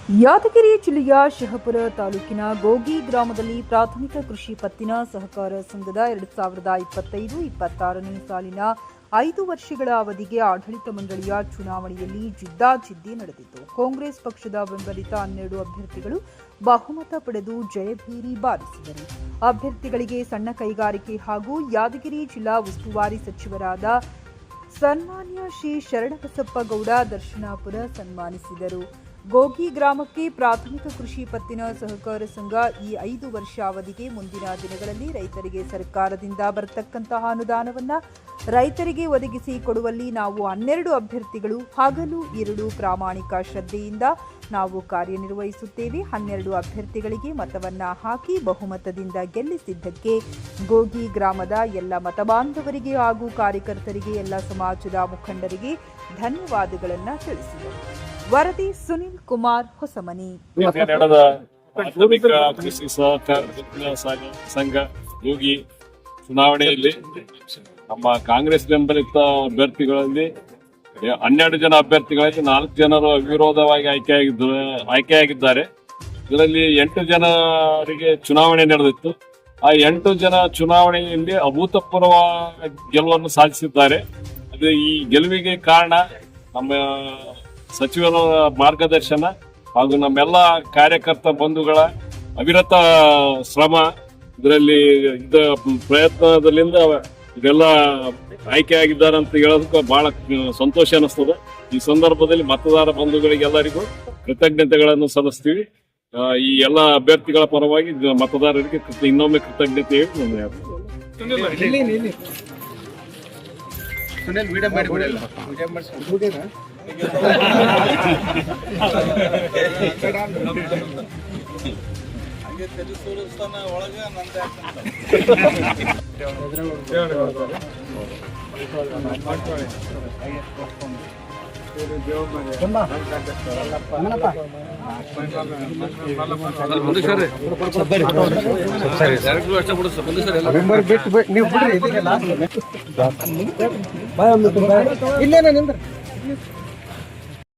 ಯಾದಗಿರಿ ಜಿಲ್ಲೆಯ ಶಹಪುರ ತಾಲೂಕಿನ ಗೋಗಿ ಗ್ರಾಮದಲ್ಲಿ ಪ್ರಾಥಮಿಕ ಕೃಷಿ ಪತ್ತಿನ ಸಹಕಾರ ಸಂಘದ 2025-26ನೇ ಸಾಲಿನ 5 ವರ್ಷಗಳ ಅವಧಿಗೆ ಆಡಳಿತ ಮಂಡಳಿಯ ಚುನಾವಣೆಯಲ್ಲಿ ಜಿದ್ದಾಜಿದ್ದಿ ನಡೆದಿತ್ತು. ಕಾಂಗ್ರೆಸ್ ಪಕ್ಷದ ಬೆಂಬಲಿತ 12 ಅಭ್ಯರ್ಥಿಗಳು ಬಹುಮತ ಪಡೆದು ಜಯಭೇರಿ ಬಾರಿಸಿದರು. ಅಭ್ಯರ್ಥಿಗಳಿಗೆ ಸಣ್ಣ ಕೈಗಾರಿಕೆ ಹಾಗೂ ಯಾದಗಿರಿ ಜಿಲ್ಲಾ ಉಸ್ತುವಾರಿ ಸಚಿವರಾದ ಸನ್ಮಾನ್ಯ ಶ್ರೀ ಶರಣಬಸಪ್ಪ ಗೌಡ ದರ್ಶನಾಪುರ ಸನ್ಮಾನಿಸಿದರು. ಗೋಗಿ ಗ್ರಾಮಕ್ಕೆ ಪ್ರಾಥಮಿಕ ಕೃಷಿ ಪತ್ತಿನ ಸಹಕಾರ ಸಂಘ ಈ 5 ವರ್ಷ ಅವಧಿಗೆ ಮುಂದಿನ ದಿನಗಳಲ್ಲಿ ರೈತರಿಗೆ ಸರ್ಕಾರದಿಂದ ಬರತಕ್ಕಂತಹ ಅನುದಾನವನ್ನು ರೈತರಿಗೆ ಒದಗಿಸಿ ಕೊಡುವಲ್ಲಿ ನಾವು 12 ಅಭ್ಯರ್ಥಿಗಳು ಹಗಲು ಇರುಳು ಪ್ರಾಮಾಣಿಕ ಶ್ರದ್ಧೆಯಿಂದ ನಾವು ಕಾರ್ಯನಿರ್ವಹಿಸುತ್ತೇವೆ. 12 ಅಭ್ಯರ್ಥಿಗಳಿಗೆ ಮತವನ್ನ ಹಾಕಿ ಬಹುಮತದಿಂದ ಗೆಲ್ಲಿಸಿದ್ದಕ್ಕೆ ಗೋಗಿ ಗ್ರಾಮದ ಎಲ್ಲ ಮತಬಾಂಧವರಿಗೆ ಹಾಗೂ ಕಾರ್ಯಕರ್ತರಿಗೆ ಎಲ್ಲ ಸಮಾಜದ ಮುಖಂಡರಿಗೆ ಧನ್ಯವಾದಗಳನ್ನು ತಿಳಿಸಿದರು. ವರದಿ ಸುನಿಲ್ ಕುಮಾರ್ ಹೊಸಮನಿ. ಕೃಷಿ ಸಹಕಾರ ಸಂಘ ಗೋಗಿ ಚುನಾವಣೆಯಲ್ಲಿ ನಮ್ಮ ಕಾಂಗ್ರೆಸ್ ಬೆಂಬಲಿತ ಅಭ್ಯರ್ಥಿಗಳಲ್ಲಿ 12 ಜನ ಅಭ್ಯರ್ಥಿಗಳಲ್ಲಿ 4 ಜನರು ಅವಿರೋಧವಾಗಿ ಆಯ್ಕೆಯಾಗಿದ್ದಾರೆ. ಇದರಲ್ಲಿ 8 ಜನರಿಗೆ ಚುನಾವಣೆ ನಡೆದಿತ್ತು. ಆ 8 ಜನ ಚುನಾವಣೆಯಲ್ಲಿ ಅಭೂತಪೂರ್ವ ಗೆಲುವನ್ನು ಸಾಧಿಸಿದ್ದಾರೆ. ಅದು ಈ ಗೆಲುವಿಗೆ ಕಾರಣ ನಮ್ಮ ಸಚಿವರ ಮಾರ್ಗದರ್ಶನ ಹಾಗೂ ನಮ್ಮೆಲ್ಲ ಕಾರ್ಯಕರ್ತ ಬಂಧುಗಳ ಅವಿರತ ಶ್ರಮ. ಇದರಲ್ಲಿ ಪ್ರಯತ್ನದಲ್ಲಿಂದ ಇದೆಲ್ಲ ಆಯ್ಕೆಯಾಗಿದ್ದಾರೆ ಅಂತ ಹೇಳೋದಕ್ಕೆ ಬಹಳ ಸಂತೋಷ ಅನಿಸ್ತದೆ. ಈ ಸಂದರ್ಭದಲ್ಲಿ ಮತದಾರ ಬಂಧುಗಳಿಗೆಲ್ಲರಿಗೂ ಕೃತಜ್ಞತೆಗಳನ್ನು ಸಲ್ಲಿಸ್ತೀವಿ. ಈ ಎಲ್ಲ ಅಭ್ಯರ್ಥಿಗಳ ಪರವಾಗಿ ಮತದಾರರಿಗೆ ಇನ್ನೊಮ್ಮೆ ಕೃತಜ್ಞತೆ ಇಲ್ಲೇನ ನಿಂದ್ರ